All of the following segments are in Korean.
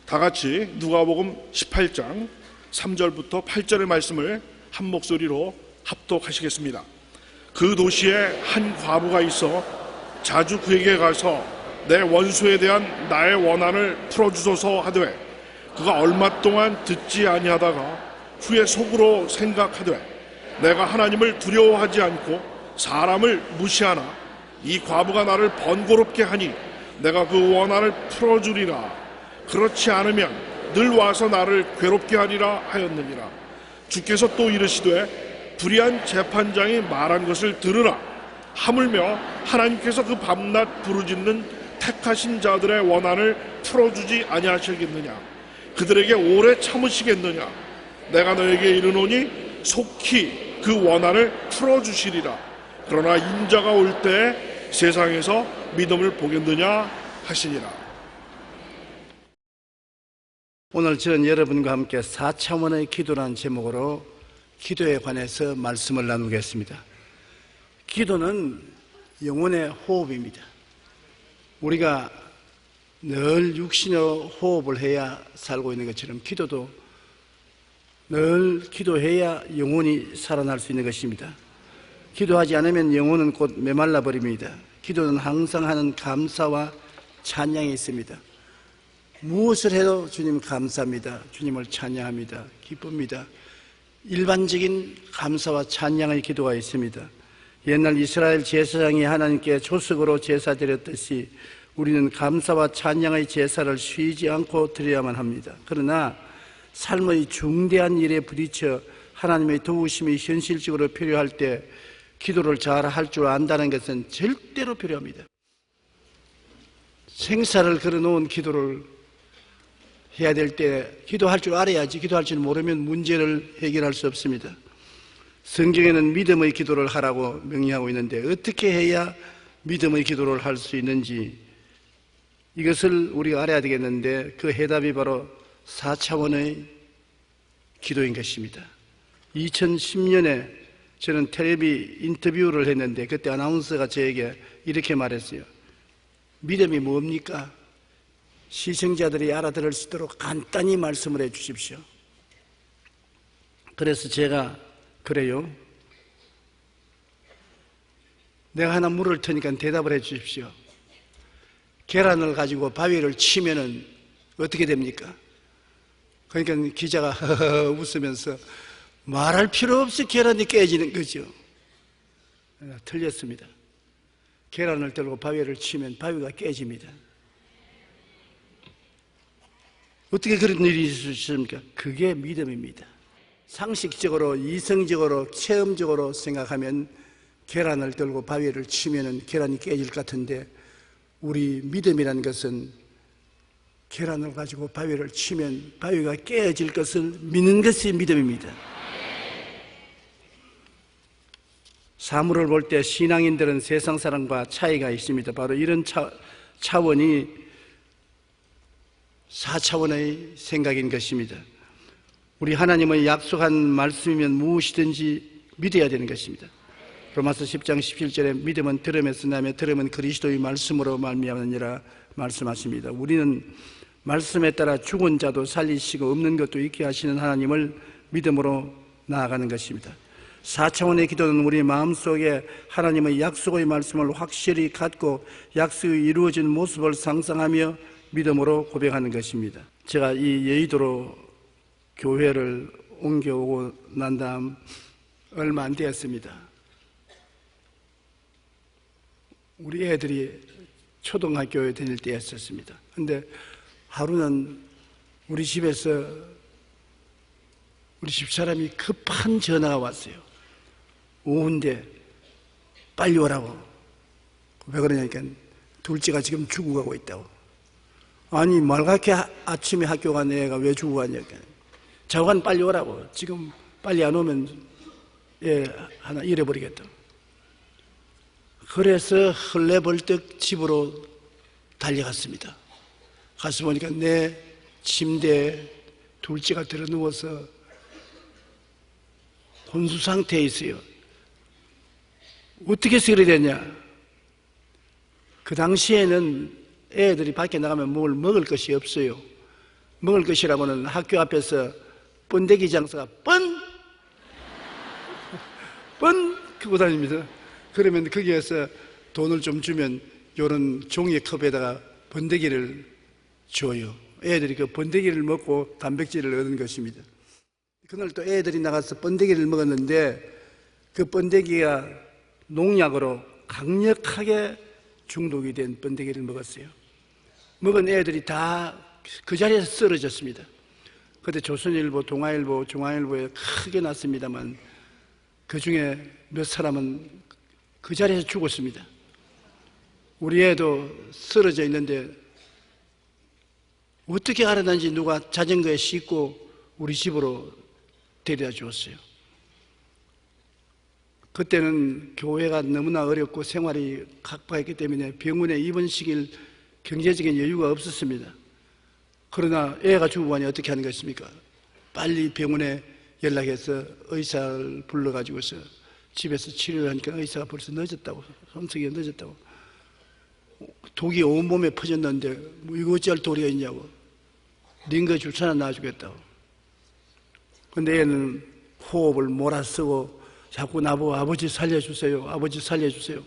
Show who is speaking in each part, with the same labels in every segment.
Speaker 1: 다 같이 누가복음 18장 3절부터 8절의 말씀을 한 목소리로 합독하시겠습니다. 그 도시에 한 과부가 있어 자주 그에게 가서 내 원수에 대한 나의 원한을 풀어주소서 하되 그가 얼마 동안 듣지 아니하다가 후에 속으로 생각하되 내가 하나님을 두려워하지 않고 사람을 무시하나 이 과부가 나를 번거롭게 하니 내가 그 원한을 풀어주리라. 그렇지 않으면 늘 와서 나를 괴롭게 하리라 하였느니라. 주께서 또 이르시되 불의한 재판장이 말한 것을 들으라. 하물며 하나님께서 그 밤낮 부르짖는 택하신 자들의 원한을 풀어주지 아니하시겠느냐. 그들에게 오래 참으시겠느냐. 내가 너에게 이르노니 속히 그 원한을 풀어주시리라. 그러나 인자가 올 때에 세상에서 믿음을 보겠느냐 하시니라.
Speaker 2: 오늘 저는 여러분과 함께 4차원의 기도라는 제목으로 기도에 관해서 말씀을 나누겠습니다. 기도는 영혼의 호흡입니다. 우리가 늘 육신의 호흡을 해야 살고 있는 것처럼 기도도 늘 기도해야 영혼이 살아날 수 있는 것입니다. 기도하지 않으면 영혼은 곧 메말라 버립니다. 기도는 항상 하는 감사와 찬양이 있습니다. 무엇을 해도 주님 감사합니다. 주님을 찬양합니다. 기쁩니다. 일반적인 감사와 찬양의 기도가 있습니다. 옛날 이스라엘 제사장이 하나님께 조석으로 제사 드렸듯이 우리는 감사와 찬양의 제사를 쉬지 않고 드려야만 합니다. 그러나 삶의 중대한 일에 부딪혀 하나님의 도우심이 현실적으로 필요할 때 기도를 잘 할 줄 안다는 것은 절대로 필요합니다. 생사를 걸어놓은 기도를 해야 될 때 기도할 줄 알아야지. 기도할 줄 모르면 문제를 해결할 수 없습니다. 성경에는 믿음의 기도를 하라고 명령하고 있는데 어떻게 해야 믿음의 기도를 할 수 있는지 이것을 우리가 알아야 되겠는데 그 해답이 바로 4차원의 기도인 것입니다. 2010년에 저는 텔레비 인터뷰를 했는데 그때 아나운서가 저에게 이렇게 말했어요. 믿음이 뭡니까? 시청자들이 알아들을 수 있도록 간단히 말씀을 해 주십시오. 그래서 제가 그래요. 내가 하나 물을 테니까 대답을 해 주십시오. 계란을 가지고 바위를 치면은 어떻게 됩니까? 그러니까 기자가 웃으면서 말할 필요 없이 계란이 깨지는 거죠. 틀렸습니다. 계란을 들고 바위를 치면 바위가 깨집니다. 어떻게 그런 일이 있을 수 있습니까? 그게 믿음입니다. 상식적으로, 이성적으로, 체험적으로 생각하면 계란을 들고 바위를 치면 계란이 깨질 것 같은데 우리 믿음이라는 것은 계란을 가지고 바위를 치면 바위가 깨질 것을 믿는 것이 믿음입니다. 사물을 볼 때 신앙인들은 세상 사람과 차이가 있습니다. 바로 이런 차원이 4차원의 생각인 것입니다. 우리 하나님의 약속한 말씀이면 무엇이든지 믿어야 되는 것입니다. 로마서 10장 17절에 믿음은 들음에서 나며 들음은 그리스도의 말씀으로 말미암느니라 말씀하십니다. 우리는 말씀에 따라 죽은 자도 살리시고 없는 것도 있게 하시는 하나님을 믿음으로 나아가는 것입니다. 4차원의 기도는 우리 마음속에 하나님의 약속의 말씀을 확실히 갖고 약속이 이루어진 모습을 상상하며 믿음으로 고백하는 것입니다. 제가 이 여의도로 교회를 옮겨오고 난 다음 얼마 안 되었습니다. 우리 애들이 초등학교에 다닐 때였었습니다. 근데 하루는 우리 집에서 우리 집사람이 급한 전화가 왔어요. 오후인데 빨리 오라고. 왜 그러냐니까 둘째가 지금 죽어가고 있다고. 아니 말갛게 아침에 학교 간 애가 왜 죽어가냐니까. 자관 빨리 오라고. 지금 빨리 안 오면 애 하나 잃어버리겠다. 그래서 헐레벌떡 집으로 달려갔습니다. 가서 보니까 내 침대에 둘째가 들어 누워서 혼수 상태에 있어요. 어떻게 해서 그래 됐냐? 그 당시에는 애들이 밖에 나가면 뭘 먹을 것이 없어요. 먹을 것이라고는 학교 앞에서 번데기 장사가 뻔 크고 다닙니다. 그러면 거기에서 돈을 좀 주면 요런 종이컵에다가 번데기를 줘요. 애들이 그 번데기를 먹고 단백질을 얻는 것입니다. 그날 또 애들이 나가서 번데기를 먹었는데 그 번데기가 농약으로 강력하게 중독이 된 번데기를 먹었어요. 먹은 애들이 다 그 자리에서 쓰러졌습니다. 그때 조선일보, 동아일보, 중앙일보에 크게 났습니다만 그 중에 몇 사람은 그 자리에서 죽었습니다. 우리 애도 쓰러져 있는데 어떻게 알아난지 누가 자전거에 싣고 우리 집으로 데려다 주었어요. 그때는 교회가 너무나 어렵고 생활이 각박했기 때문에 병원에 입원시킬 경제적인 여유가 없었습니다. 그러나 애가 죽고 가니 어떻게 하는 것입니까? 빨리 병원에 연락해서 의사를 불러가지고서 집에서 치료를 하니까 의사가 벌써 늦었다고, 손석이 늦었다고. 독이 온몸에 퍼졌는데 뭐 이거 어찌할 도리가 있냐고. 링거 주사나 놔주겠다고. 근데 얘는 호흡을 몰아쓰고 자꾸 나보고 아버지 살려주세요, 아버지 살려주세요.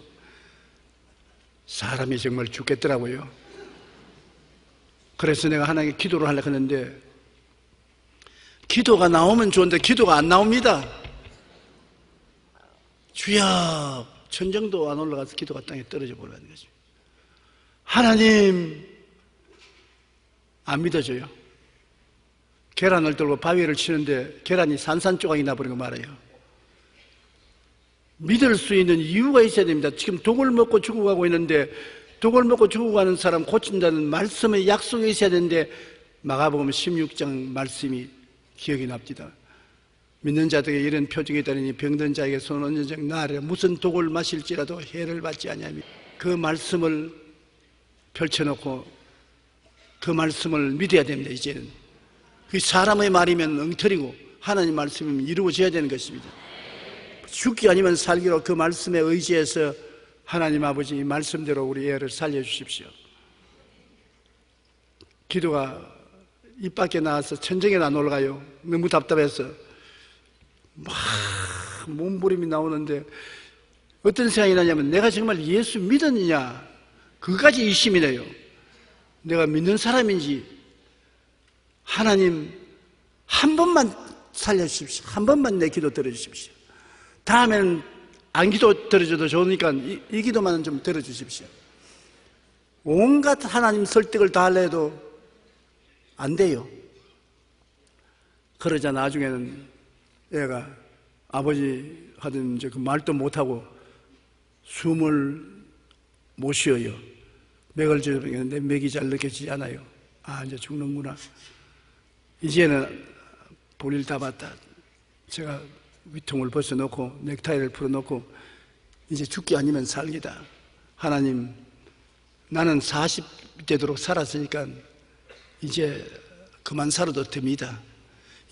Speaker 2: 사람이 정말 죽겠더라고요. 그래서 내가 하나님께 기도를 하려고 했는데 기도가 나오면 좋은데 기도가 안 나옵니다. 주여, 천정도 안 올라가서 기도가 땅에 떨어져 버리는 거죠. 하나님, 안 믿어져요. 계란을 들고 바위를 치는데 계란이 산산조각이 나버리고 말아요. 믿을 수 있는 이유가 있어야 됩니다. 지금 독을 먹고 죽어가고 있는데 독을 먹고 죽어가는 사람 고친다는 말씀의 약속이 있어야 되는데 마가복음 16장 말씀이 기억이 납니다. 믿는 자들에게 이런 표적이 있다니 병든 자에게 손 얹은 적 나으리라. 무슨 독을 마실지라도 해를 받지 아니하며 그 말씀을 펼쳐놓고 그 말씀을 믿어야 됩니다. 이제는 그 사람의 말이면 엉터리고 하나님 말씀이면 이루어져야 되는 것입니다. 죽기 아니면 살기로 그 말씀에 의지해서 하나님 아버지 말씀대로 우리 애를 살려주십시오. 기도가 입 밖에 나와서 천정에 안 올라가요. 너무 답답해서 막 몸부림이 나오는데 어떤 생각이 나냐면 내가 정말 예수 믿었느냐 그까지 의심이 나요. 내가 믿는 사람인지 하나님 한 번만 살려주십시오. 한 번만 내 기도 들어주십시오. 다음에는 안 기도 들어줘도 좋으니까 이 기도만은 좀 들어주십시오. 온갖 하나님 설득을 다 하려 해도 안 돼요. 그러자 나중에는 애가 아버지 하던 이제 그 말도 못하고 숨을 못 쉬어요. 맥을 쥐어보는데 맥이 잘 느껴지지 않아요. 아, 이제 죽는구나. 이제는 볼일 다 봤다. 제가 위통을 벗어놓고 넥타이를 풀어놓고 이제 죽기 아니면 살기다. 하나님, 나는 40 되도록 살았으니까 이제 그만 살아도 됩니다.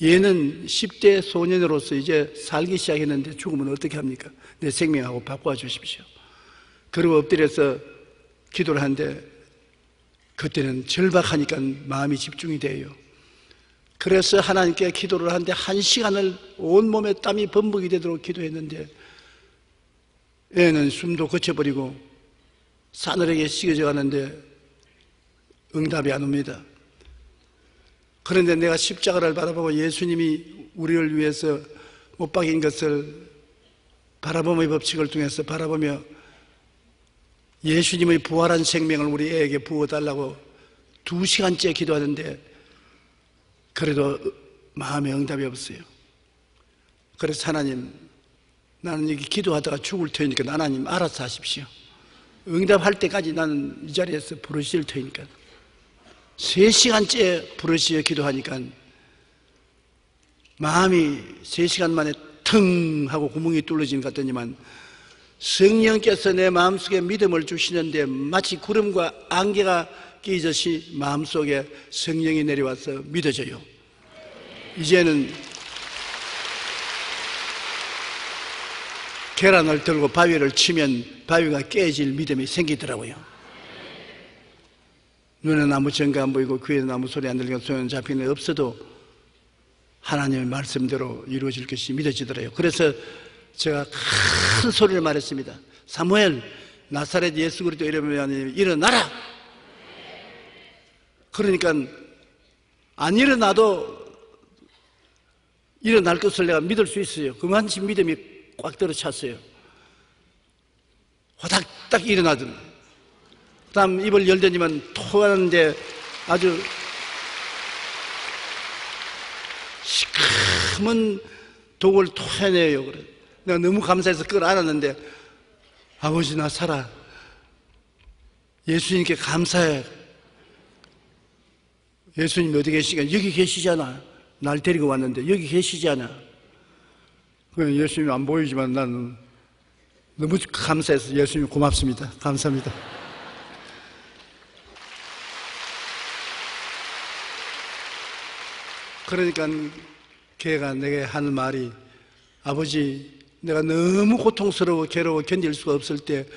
Speaker 2: 얘는 10대 소년으로서 이제 살기 시작했는데 죽으면 어떻게 합니까? 내 생명하고 바꿔 주십시오. 그리고 엎드려서 기도를 하는데 그때는 절박하니까 마음이 집중이 돼요. 그래서 하나님께 기도를 하는데 1시간을 온몸에 땀이 범벅이 되도록 기도했는데 애는 숨도 거쳐버리고 싸늘하게 식어져 가는데 응답이 안 옵니다. 그런데 내가 십자가를 바라보고 예수님이 우리를 위해서 못 박인 것을 바라봄의 법칙을 통해서 바라보며 예수님의 부활한 생명을 우리 애에게 부어달라고 2시간째 기도하는데 그래도 마음에 응답이 없어요. 그래서 하나님, 나는 여기 기도하다가 죽을 테니까 하나님 알아서 하십시오. 응답할 때까지 나는 이 자리에서 부르실 테니까. 3시간째 부르시어 기도하니까 마음이 3시간 만에 腾하고 구멍이 뚫어진 것 같더니만 성령께서 내 마음속에 믿음을 주시는데 마치 구름과 안개가 끼듯이 마음속에 성령이 내려와서 믿어져요. 이제는 계란을 들고 바위를 치면 바위가 깨질 믿음이 생기더라고요. 눈에 아무 증거 안 보이고 귀에 아무 소리 안 들리고 손에 잡히는 게 없어도 하나님의 말씀대로 이루어질 것이 믿어지더라고요. 그래서 제가 큰 소리를 말했습니다. 사무엘, 나사렛 예수 그리스도 이름으로 일어나라. 그러니까 안 일어나도 일어날 것을 내가 믿을 수 있어요. 그만치 믿음이 꽉 들어찼어요. 화닥딱 일어나더니 그 다음 입을 열더니만 토하는데 아주 시커먼 독을 토해내요. 그래. 내가 너무 감사해서 그걸 알았는데 아버지 나 살아. 예수님께 감사해. 예수님 어디 계시니까 여기 계시잖아. 날 데리고 왔는데 여기 계시잖아. 예수님 안 보이지만 나는 너무 감사해서 예수님 고맙습니다. 감사합니다. 그러니까 걔가 내게 하는 말이 아버지 내가 너무 고통스러워 괴로워 견딜 수가 없을 때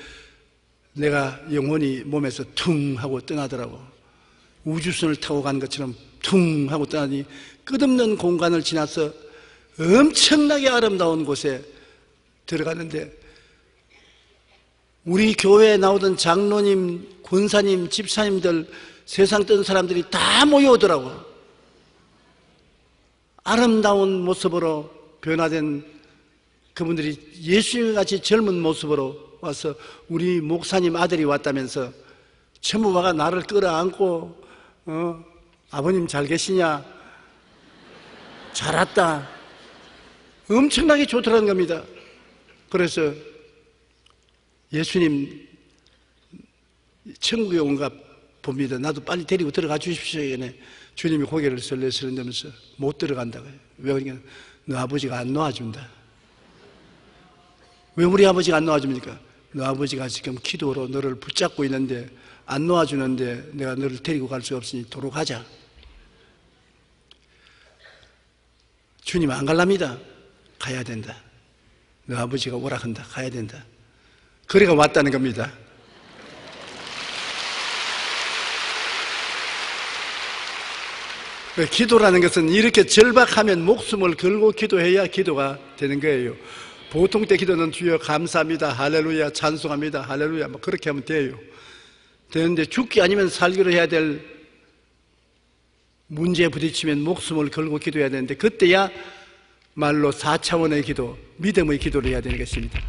Speaker 2: 내가 영혼이 몸에서 퉁 하고 떠나더라고. 우주선을 타고 간 것처럼 퉁 하고 떠나니 끝없는 공간을 지나서 엄청나게 아름다운 곳에 들어갔는데 우리 교회에 나오던 장로님, 권사님, 집사님들 세상 뜬 사람들이 다 모여오더라고. 아름다운 모습으로 변화된 그분들이 예수님같이 젊은 모습으로 와서 우리 목사님 아들이 왔다면서 전부 와가 나를 끌어안고 아버님 잘 계시냐? 잘 왔다. 엄청나게 좋더라는 겁니다. 그래서 예수님 천국에 온가 봅니다. 나도 빨리 데리고 들어가 주십시오. 이번에 주님이 고개를 설레설레면서 못 들어간다고 해요. 왜 그러냐? 너 아버지가 안 놓아준다. 왜 우리 아버지가 안 놓아줍니까? 너 아버지가 지금 기도로 너를 붙잡고 있는데 안 놓아주는데 내가 너를 데리고 갈 수 없으니 도로 가자. 주님 안 갈랍니다. 가야 된다. 너 아버지가 오라 한다. 가야 된다. 그래가 왔다는 겁니다. 기도라는 것은 이렇게 절박하면 목숨을 걸고 기도해야 기도가 되는 거예요. 보통 때 기도는 주여 감사합니다. 할렐루야 찬송합니다. 할렐루야 뭐 그렇게 하면 돼요. 되는데 죽기 아니면 살기로 해야 될 문제에 부딪히면 목숨을 걸고 기도해야 되는데 그때야 말로 4차원의 기도, 믿음의 기도를 해야 되는 것입니다.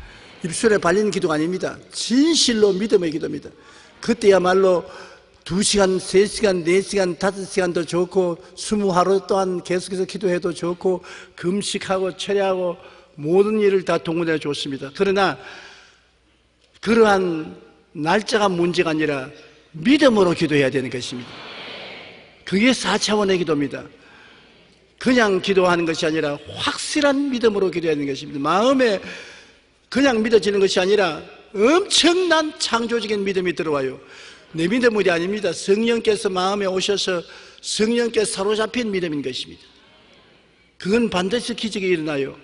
Speaker 2: 입술에 발린 기도가 아닙니다. 진실로 믿음의 기도입니다. 그때야말로 2시간, 3시간, 4시간, 5시간도 좋고 20하루 동안 계속해서 기도해도 좋고 금식하고 철야하고 모든 일을 다 동원해 좋습니다. 그러나 그러한 날짜가 문제가 아니라 믿음으로 기도해야 되는 것입니다. 그게 4차원의 기도입니다. 그냥 기도하는 것이 아니라 확실한 믿음으로 기도해야 되는 것입니다. 마음에 그냥 믿어지는 것이 아니라 엄청난 창조적인 믿음이 들어와요. 내 믿음이 아닙니다. 성령께서 마음에 오셔서 성령께서 사로잡힌 믿음인 것입니다. 그건 반드시 기적이 일어나요.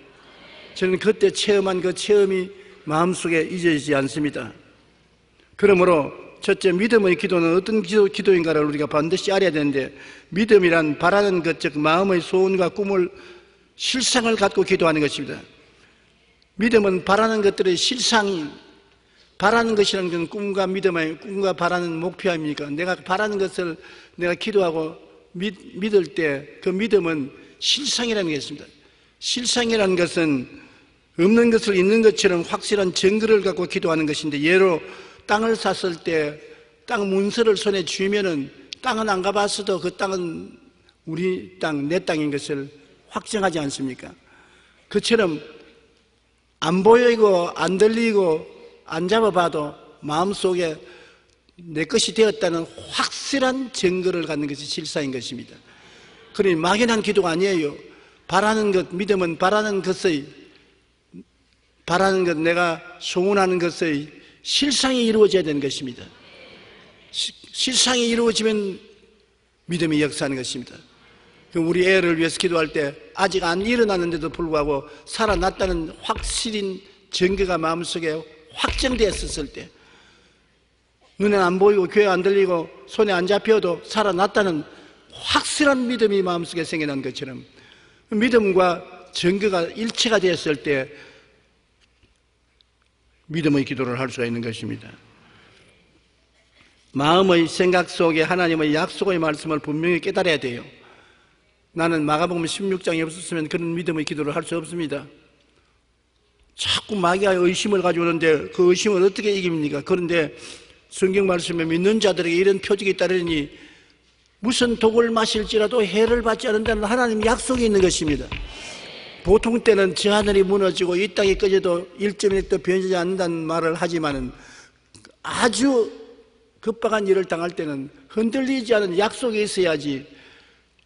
Speaker 2: 저는 그때 체험한 그 체험이 마음속에 잊어지지 않습니다. 그러므로 첫째 믿음의 기도는 어떤 기도인가를 우리가 반드시 알아야 되는데 믿음이란 바라는 것, 즉 마음의 소원과 꿈을 실상을 갖고 기도하는 것입니다. 믿음은 바라는 것들의 실상이 바라는 것이라는 건 꿈과 바라는 목표 아닙니까? 내가 바라는 것을 내가 기도하고 믿을 때 그 믿음은 실상이라는 것입니다. 실상이라는 것은 없는 것을 있는 것처럼 확실한 증거를 갖고 기도하는 것인데 예로 땅을 샀을 때 땅 문서를 손에 쥐면은 땅은 안 가봤어도 그 땅은 우리 땅, 내 땅인 것을 확정하지 않습니까? 그처럼 안 보이고 안 들리고 안 잡아봐도 마음속에 내 것이 되었다는 확실한 증거를 갖는 것이 실상인 것입니다. 그러니 막연한 기도가 아니에요. 바라는 것, 믿음은 바라는 것, 내가 소원하는 것의 실상이 이루어져야 되는 것입니다. 실상이 이루어지면 믿음이 역사하는 것입니다. 우리 애를 위해서 기도할 때 아직 안 일어났는데도 불구하고 살아났다는 확실인 증거가 마음속에 확정되었을 때, 눈에 안 보이고 귀에 안 들리고 손에 안 잡혀도 살아났다는 확실한 믿음이 마음속에 생겨난 것처럼, 믿음과 증거가 일치가 되었을 때 믿음의 기도를 할 수가 있는 것입니다. 마음의 생각 속에 하나님의 약속의 말씀을 분명히 깨달아야 돼요. 나는 마가복음 16장이 없었으면 그런 믿음의 기도를 할 수 없습니다. 자꾸 마귀가 의심을 가져오는데 그 의심을 어떻게 이깁니까? 그런데 성경 말씀에 믿는 자들에게 이런 표적이 따르니 무슨 독을 마실지라도 해를 받지 않는다는 하나님 약속이 있는 것입니다. 보통 때는 저 하늘이 무너지고 이 땅이 꺼져도 1.1도 변하지 않는다는 말을 하지만은 아주 급박한 일을 당할 때는 흔들리지 않은 약속이 있어야지,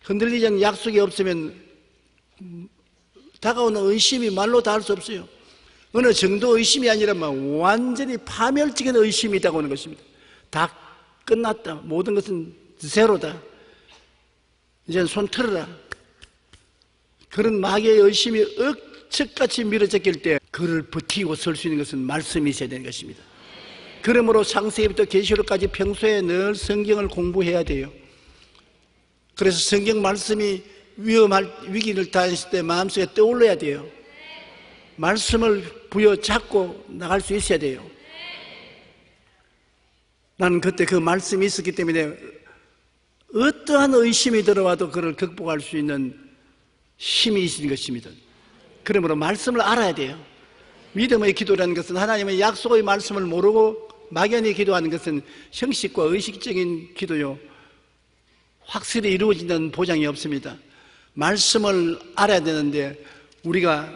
Speaker 2: 흔들리지 않은 약속이 없으면 다가오는 의심이 말로 다 할 수 없어요. 어느 정도 의심이 아니라면 완전히 파멸적인 의심이 다가오는 것입니다. 다 끝났다. 모든 것은 제로다. 이제는 손 틀어라. 그런 마귀의 의심이 억척같이 밀어제낄 때 그를 버티고 설 수 있는 것은 말씀이 있어야 되는 것입니다. 그러므로 창세기부터 계시록까지 평소에 늘 성경을 공부해야 돼요. 그래서 성경 말씀이 위기를 당했을 때 마음속에 떠올려야 돼요. 말씀을 부여잡고 나갈 수 있어야 돼요. 나는 그때 그 말씀이 있었기 때문에 어떠한 의심이 들어와도 그를 극복할 수 있는 힘이 있는 것입니다. 그러므로 말씀을 알아야 돼요. 믿음의 기도라는 것은 하나님의 약속의 말씀을 모르고 막연히 기도하는 것은 형식과 의식적인 기도요, 확실히 이루어진다는 보장이 없습니다. 말씀을 알아야 되는데 우리가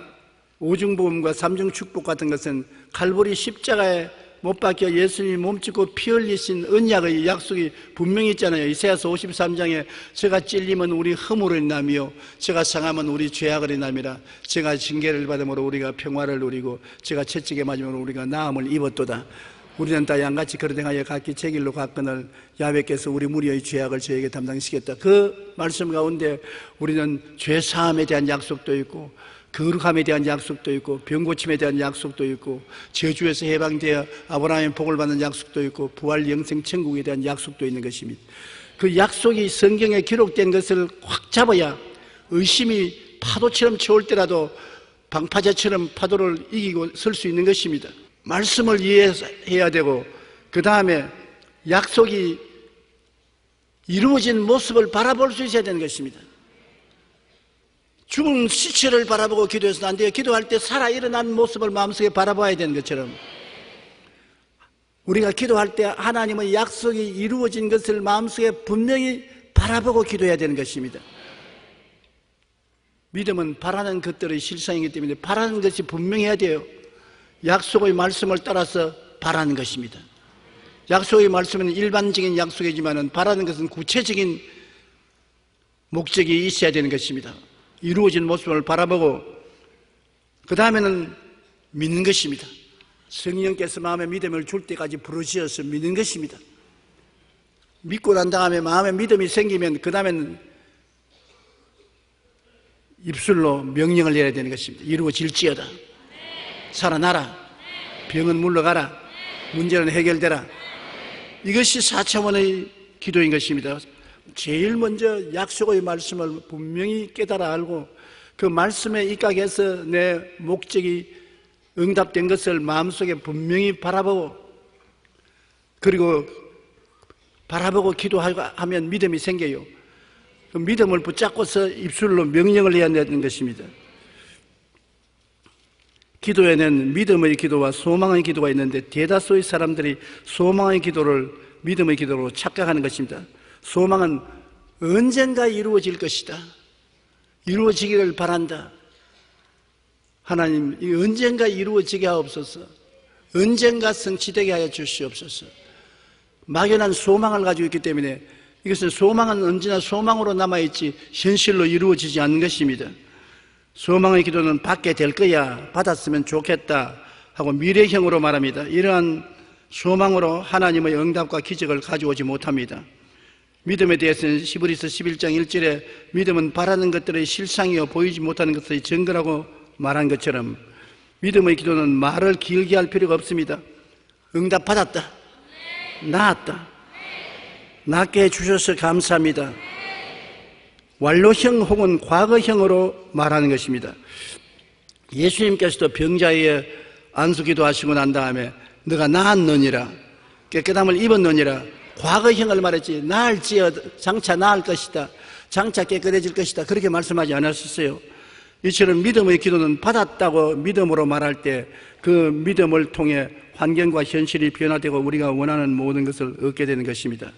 Speaker 2: 오중복음과 삼중축복 같은 것은 칼보리 십자가에 못 박혀 예수님이 몸짓고 피 흘리신 언약의 약속이 분명히 있잖아요. 이사야서 53장에 제가 찔리면 우리 허물을 인함이요 제가 상하면 우리 죄악을 인함이라. 제가 징계를 받음으로 우리가 평화를 누리고 제가 채찍에 맞으면 우리가 나음을 입었도다. 우리는 다 양같이 그릇 행하여 각기 제 길로 갔거늘 야훼께서 우리 무리의 죄악을 저에게 담당시켰다. 그 말씀 가운데 우리는 죄사함에 대한 약속도 있고 거룩함에 대한 약속도 있고 병고침에 대한 약속도 있고 저주에서 해방되어 아브라함의 복을 받는 약속도 있고 부활 영생 천국에 대한 약속도 있는 것입니다. 그 약속이 성경에 기록된 것을 확 잡아야 의심이 파도처럼 쳐올 때라도 방파제처럼 파도를 이기고 설 수 있는 것입니다. 말씀을 이해해야 되고 그 다음에 약속이 이루어진 모습을 바라볼 수 있어야 되는 것입니다. 죽은 시체를 바라보고 기도해서는 안 돼요. 기도할 때 살아 일어난 모습을 마음속에 바라봐야 되는 것처럼 우리가 기도할 때 하나님의 약속이 이루어진 것을 마음속에 분명히 바라보고 기도해야 되는 것입니다. 믿음은 바라는 것들의 실상이기 때문에 바라는 것이 분명해야 돼요. 약속의 말씀을 따라서 바라는 것입니다. 약속의 말씀은 일반적인 약속이지만 바라는 것은 구체적인 목적이 있어야 되는 것입니다. 이루어진 모습을 바라보고 그 다음에는 믿는 것입니다. 성령께서 마음에 믿음을 줄 때까지 부르짖어서 믿는 것입니다. 믿고 난 다음에 마음에 믿음이 생기면 그 다음에는 입술로 명령을 내려야 되는 것입니다. 이루어질지어다. 살아나라. 병은 물러가라. 문제는 해결되라. 이것이 4차원의 기도인 것입니다. 제일 먼저 약속의 말씀을 분명히 깨달아 알고 그 말씀에 입각해서 내 목적이 응답된 것을 마음속에 분명히 바라보고 그리고 바라보고 기도하면 믿음이 생겨요. 그 믿음을 붙잡고서 입술로 명령을 해야 되는 것입니다. 기도에는 믿음의 기도와 소망의 기도가 있는데 대다수의 사람들이 소망의 기도를 믿음의 기도로 착각하는 것입니다. 소망은 언젠가 이루어질 것이다. 이루어지기를 바란다. 하나님, 이 언젠가 이루어지게 하옵소서. 언젠가 성취되게 하여 주시옵소서. 막연한 소망을 가지고 있기 때문에 이것은 소망은 언제나 소망으로 남아있지 현실로 이루어지지 않는 것입니다. 소망의 기도는 받게 될 거야, 받았으면 좋겠다 하고 미래형으로 말합니다. 이러한 소망으로 하나님의 응답과 기적을 가져오지 못합니다. 믿음에 대해서는 히브리서 11장 1절에 믿음은 바라는 것들의 실상이요 보이지 못하는 것의 증거라고 말한 것처럼 믿음의 기도는 말을 길게 할 필요가 없습니다. 응답받았다. 나았다. 낫게 해주셔서 감사합니다. 완료형 혹은 과거형으로 말하는 것입니다. 예수님께서도 병자의 안수기도 하시고 난 다음에 너가 나았느니라, 깨끗함을 입었느니라, 과거형을 말했지 나을지어 장차 나을 것이다, 장차 깨끗해질 것이다, 그렇게 말씀하지 않았었어요. 이처럼 믿음의 기도는 받았다고 믿음으로 말할 때 그 믿음을 통해 환경과 현실이 변화되고 우리가 원하는 모든 것을 얻게 되는 것입니다.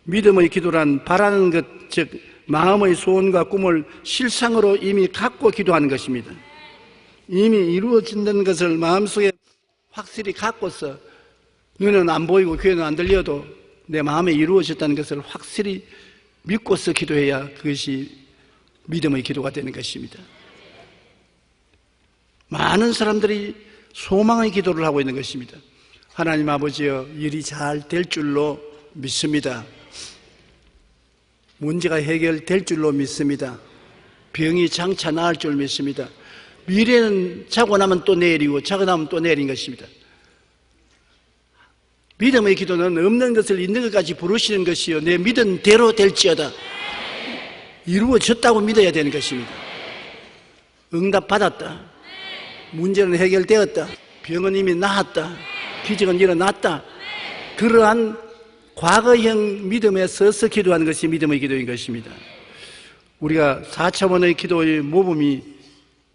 Speaker 2: 믿음의 기도란 바라는 것, 즉 마음의 소원과 꿈을 실상으로 이미 갖고 기도하는 것입니다. 이미 이루어진다는 것을 마음속에 확실히 갖고서 눈은 안 보이고 귀에는 안 들려도 내 마음에 이루어졌다는 것을 확실히 믿고서 기도해야 그것이 믿음의 기도가 되는 것입니다. 많은 사람들이 소망의 기도를 하고 있는 것입니다. 하나님 아버지여, 일이 잘 될 줄로 믿습니다. 문제가 해결될 줄로 믿습니다. 병이 장차 나을 줄 믿습니다. 미래는 자고 나면 또 내일이고 자고 나면 또 내일인 것입니다. 믿음의 기도는 없는 것을 있는 것까지 부르시는 것이요, 내 믿은 대로 될지어다. 이루어졌다고 믿어야 되는 것입니다. 응답 받았다. 문제는 해결되었다. 병은 이미 나았다. 기적은 일어났다. 그러한 과거형 믿음에 서서 기도하는 것이 믿음의 기도인 것입니다. 우리가 4차원의 기도의 모범이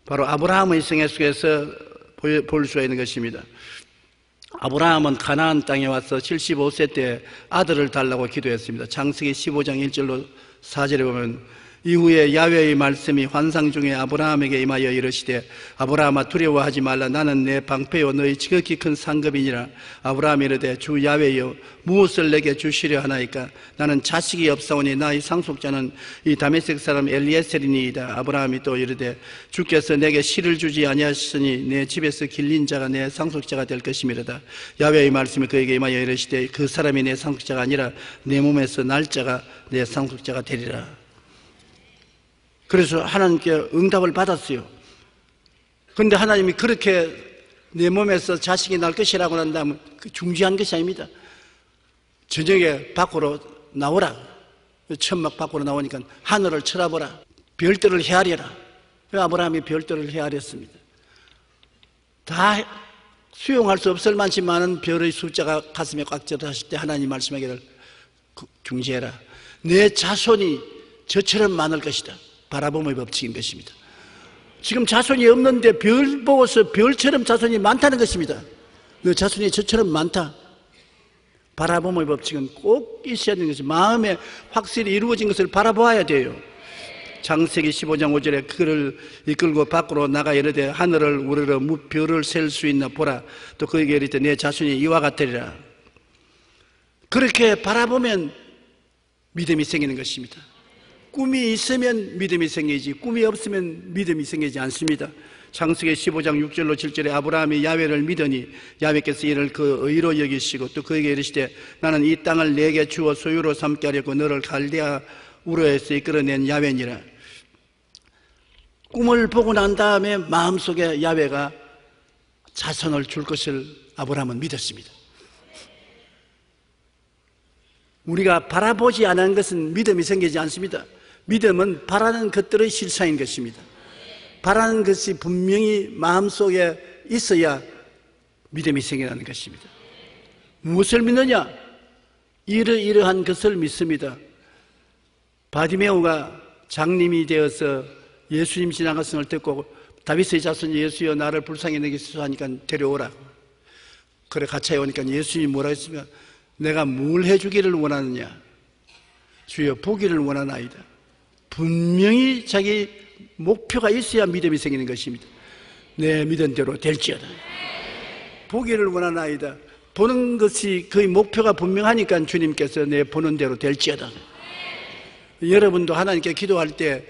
Speaker 2: 바로 아브라함의 생애 속에서 볼 수 있는 것입니다. 아브라함은 가나안 땅에 와서 75세 때 아들을 달라고 기도했습니다. 창세기 15장 1절로 4절에 보면 이후에 야훼의 말씀이 환상 중에 아브라함에게 임하여 이르시되 아브라함아 두려워하지 말라. 나는 내 방패요 너희 지극히 큰 상급이니라. 아브라함이 이르되 주 야훼여 무엇을 내게 주시려 하나이까? 나는 자식이 없사오니 나의 상속자는 이 다메섹 사람 엘리에셀이니이다. 아브라함이 또 이르되 주께서 내게 실을 주지 아니하시니 내 집에서 길린 자가 내 상속자가 될 것이미로다. 야훼의 말씀이 그에게 임하여 이르시되 그 사람이 내 상속자가 아니라 내 몸에서 날 자가 내 상속자가 되리라. 그래서 하나님께 응답을 받았어요. 그런데 하나님이 그렇게 내 몸에서 자식이 날 것이라고 한다면 그 중지한 것이 아닙니다. 저녁에 밖으로 나오라. 천막 밖으로 나오니까 하늘을 쳐다보라. 별들을 헤아려라. 아브라함이 별들을 헤아렸습니다. 다 수용할 수 없을 만치 많은 별의 숫자가 가슴에 꽉 들어왔을 때 하나님 말씀하기를 중지해라. 내 자손이 저처럼 많을 것이다. 바라봄의 법칙인 것입니다. 지금 자손이 없는데 별 보고서 별처럼 자손이 많다는 것입니다. 너 자손이 저처럼 많다. 바라봄의 법칙은 꼭 있어야 되는 것이, 마음에 확실히 이루어진 것을 바라보아야 돼요. 창세기 15장 5절에 그를 이끌고 밖으로 나가 이르되 하늘을 우러러 별을 셀 수 있나 보라. 또 그에게 이르되 내 자손이 이와 같으리라. 그렇게 바라보면 믿음이 생기는 것입니다. 꿈이 있으면 믿음이 생기지 꿈이 없으면 믿음이 생기지 않습니다. 창세기 15장 6절로 7절에 아브라함이 야훼를 믿으니 야훼께서 이를 그 의로 여기시고 또 그에게 이르시되 나는 이 땅을 내게 주어 소유로 삼게 하려고 너를 갈대아 우르에서 이끌어낸 야훼니라. 꿈을 보고 난 다음에 마음속에 야훼가 자손을 줄 것을 아브라함은 믿었습니다. 우리가 바라보지 않은 것은 믿음이 생기지 않습니다. 믿음은 바라는 것들의 실상인 것입니다. 바라는 것이 분명히 마음속에 있어야 믿음이 생겨나는 것입니다. 무엇을 믿느냐? 이러한 것을 믿습니다. 바디메오가 장님이 되어서 예수님 지나갔음을 듣고 다윗의 자손 예수여 나를 불쌍히 여기소서 하니까 데려오라. 그래 같이 오니까 예수님이 뭐라 했으면 내가 뭘 해주기를 원하느냐? 주여 보기를 원하나이다. 분명히 자기 목표가 있어야 믿음이 생기는 것입니다. 내 믿은 대로 될지어다. 보기를 원하나이다. 보는 것이 그의 목표가 분명하니까 주님께서 내 보는 대로 될지어다. 여러분도 하나님께 기도할 때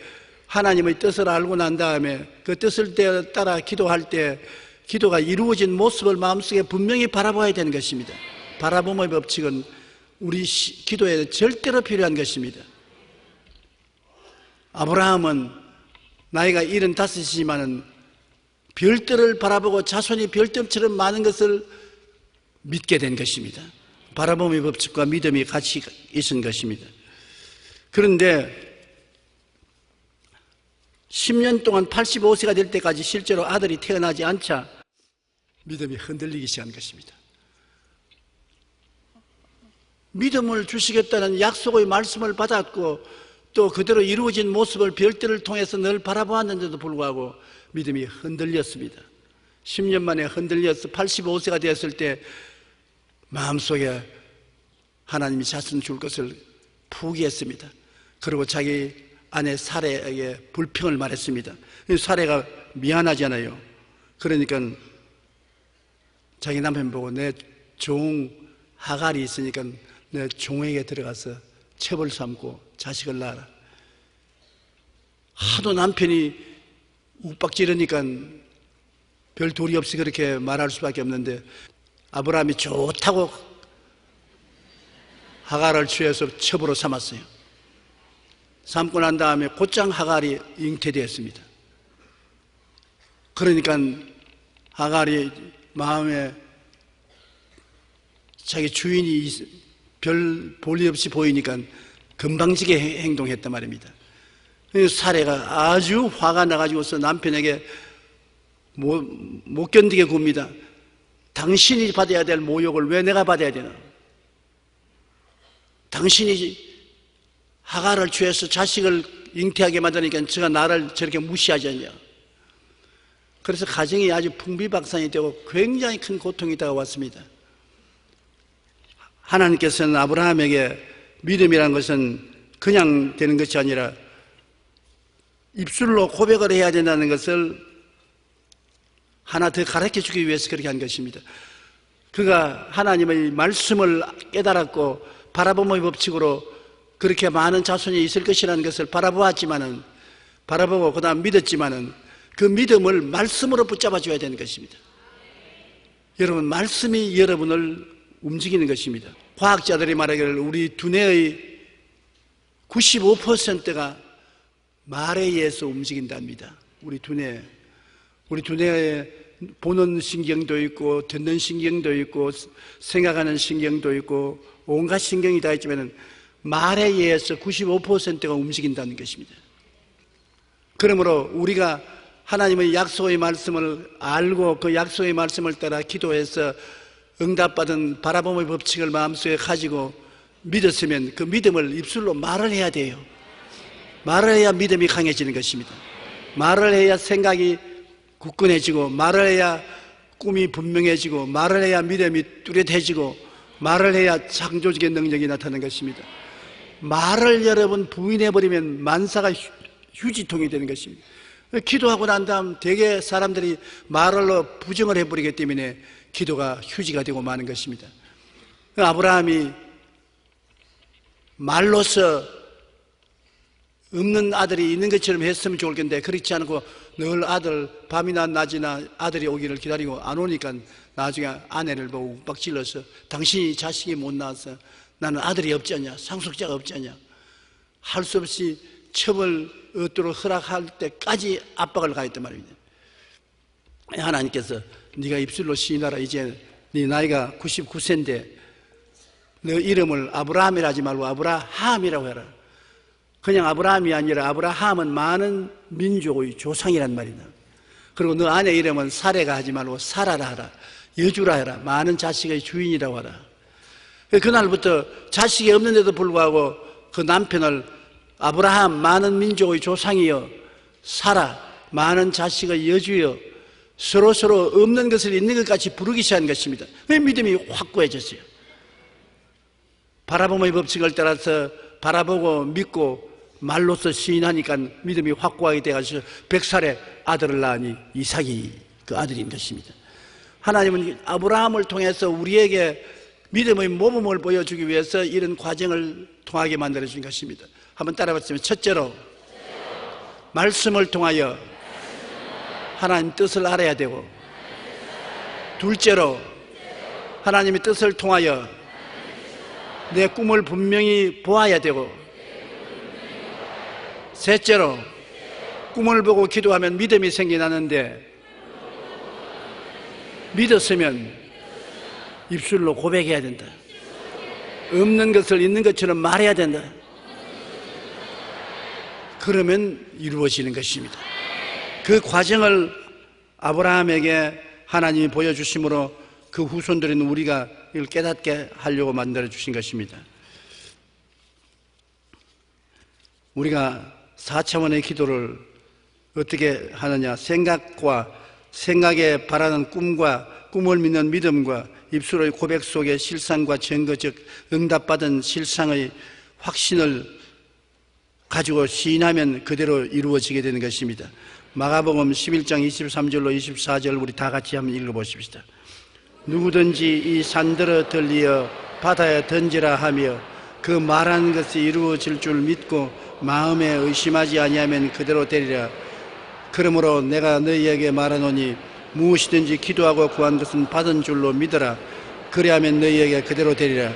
Speaker 2: 하나님의 뜻을 알고 난 다음에 그 뜻을 따라 기도할 때 기도가 이루어진 모습을 마음속에 분명히 바라봐야 되는 것입니다. 바라봄의 법칙은 우리 기도에 절대로 필요한 것입니다. 아브라함은 나이가 75이지만은 별들을 바라보고 자손이 별들처럼 많은 것을 믿게 된 것입니다. 바라봄의 법칙과 믿음이 같이 있은 것입니다. 그런데 10년 동안 85세가 될 때까지 실제로 아들이 태어나지 않자 믿음이 흔들리기 시작한 것입니다. 믿음을 주시겠다는 약속의 말씀을 받았고 또 그대로 이루어진 모습을 별들을 통해서 늘 바라보았는데도 불구하고 믿음이 흔들렸습니다. 10년 만에 흔들려서 85세가 되었을 때 마음속에 하나님이 자손 줄 것을 포기했습니다. 그리고 자기 아내 사레에게 불평을 말했습니다. 사레가 미안하잖아요. 그러니까 자기 남편 보고 내 종 하갈이 있으니까 내 종에게 들어가서 첩을 삼고 자식을 낳아라. 하도 남편이 욱박지르니까 별 도리 없이 그렇게 말할 수밖에 없는데 아브라함이 좋다고 하갈을 취해서 첩으로 삼았어요. 삼고 난 다음에 곧장 하갈이 잉태되었습니다. 그러니까 하갈이 마음에 자기 주인이 별 볼일 없이 보이니까 금방지게 행동했단 말입니다. 사례가 아주 화가 나가지고서 남편에게 못 견디게 굽니다. 당신이 받아야 될 모욕을 왜 내가 받아야 되나? 당신이 하갈을 취해서 자식을 잉태하게 만드니까 제가 나를 저렇게 무시하지 않냐? 그래서 가정이 아주 풍비박산이 되고 굉장히 큰 고통이 다가왔습니다. 하나님께서는 아브라함에게 믿음이라는 것은 그냥 되는 것이 아니라 입술로 고백을 해야 된다는 것을 하나 더 가르쳐 주기 위해서 그렇게 한 것입니다. 그가 하나님의 말씀을 깨달았고 바라봄의 법칙으로 그렇게 많은 자손이 있을 것이라는 것을 바라보았지만은, 바라보고 그 다음 믿었지만은 그 믿음을 말씀으로 붙잡아 줘야 되는 것입니다. 여러분, 말씀이 여러분을 움직이는 것입니다. 과학자들이 말하기를 우리 두뇌의 95%가 말에 의해서 움직인답니다. 우리 두뇌에 보는 신경도 있고 듣는 신경도 있고 생각하는 신경도 있고 온갖 신경이 다 있지만 말에 의해서 95%가 움직인다는 것입니다. 그러므로 우리가 하나님의 약속의 말씀을 알고 그 약속의 말씀을 따라 기도해서 응답받은 바라봄의 법칙을 마음속에 가지고 믿었으면 그 믿음을 입술로 말을 해야 돼요. 말을 해야 믿음이 강해지는 것입니다. 말을 해야 생각이 굳건해지고, 말을 해야 꿈이 분명해지고, 말을 해야 믿음이 뚜렷해지고, 말을 해야 창조적인 능력이 나타나는 것입니다. 말을 여러분 부인해버리면 만사가 휴지통이 되는 것입니다. 기도하고 난 다음 대개 사람들이 말로 부정을 해버리기 때문에 기도가 휴지가 되고 마는 것입니다. 아브라함이 말로서 없는 아들이 있는 것처럼 했으면 좋을 텐데 그렇지 않고 늘 아들 밤이나 낮이나 아들이 오기를 기다리고 안 오니까 나중에 아내를 보고 욱박질러서 당신이 자식이 못 낳아서 나는 아들이 없지 않냐, 상속자가 없지 않냐, 할 수 없이 첩을 얻도록 허락할 때까지 압박을 가했단 말입니다. 하나님께서 네가 입술로 시인하라. 이제 네 나이가 99세인데 너 이름을 아브라함이라 하지 말고 아브라함이라고 해라. 그냥 아브라함이 아니라 아브라함은 많은 민족의 조상이란 말이다. 그리고 너 아내 이름은 사레가 하지 말고 사라라 하라. 여주라 해라. 많은 자식의 주인이라고 하라. 그날부터 자식이 없는데도 불구하고 그 남편을 아브라함 많은 민족의 조상이여, 사라 많은 자식의 여주여, 서로 없는 것을 있는 것 같이 부르기 시작한 것입니다. 왜 믿음이 확고해졌어요? 바라봄의 법칙을 따라서 바라보고 믿고 말로서 시인하니까 믿음이 확고하게 돼가지고 100살에 아들을 낳으니 이삭이 그 아들인 것입니다. 하나님은 아브라함을 통해서 우리에게 믿음의 모범을 보여주기 위해서 이런 과정을 통하게 만들어준 것입니다. 한번 따라봤으면, 첫째로 말씀을 통하여 하나님 뜻을 알아야 되고, 둘째로 하나님의 뜻을 통하여 내 꿈을 분명히 보아야 되고, 셋째로 꿈을 보고 기도하면 믿음이 생겨나는데 믿었으면 입술로 고백해야 된다. 없는 것을 있는 것처럼 말해야 된다. 그러면 이루어지는 것입니다. 그 과정을 아브라함에게 하나님이 보여주심으로 그 후손들인 우리가 이걸 깨닫게 하려고 만들어 주신 것입니다. 우리가 4차원의 기도를 어떻게 하느냐? 생각에 바라는 꿈과 꿈을 믿는 믿음과 입술의 고백 속에 실상과 증거, 즉 응답받은 실상의 확신을 가지고 시인하면 그대로 이루어지게 되는 것입니다. 마가복음 11장 23절로 24절 우리 다 같이 한번 읽어보십시다. 누구든지 이 산들어 들리어 바다에 던지라 하며 그 말하는 것이 이루어질 줄 믿고 마음에 의심하지 아니하면 그대로 되리라. 그러므로 내가 너희에게 말하노니 무엇이든지 기도하고 구한 것은 받은 줄로 믿어라. 그리하면 너희에게 그대로 되리라.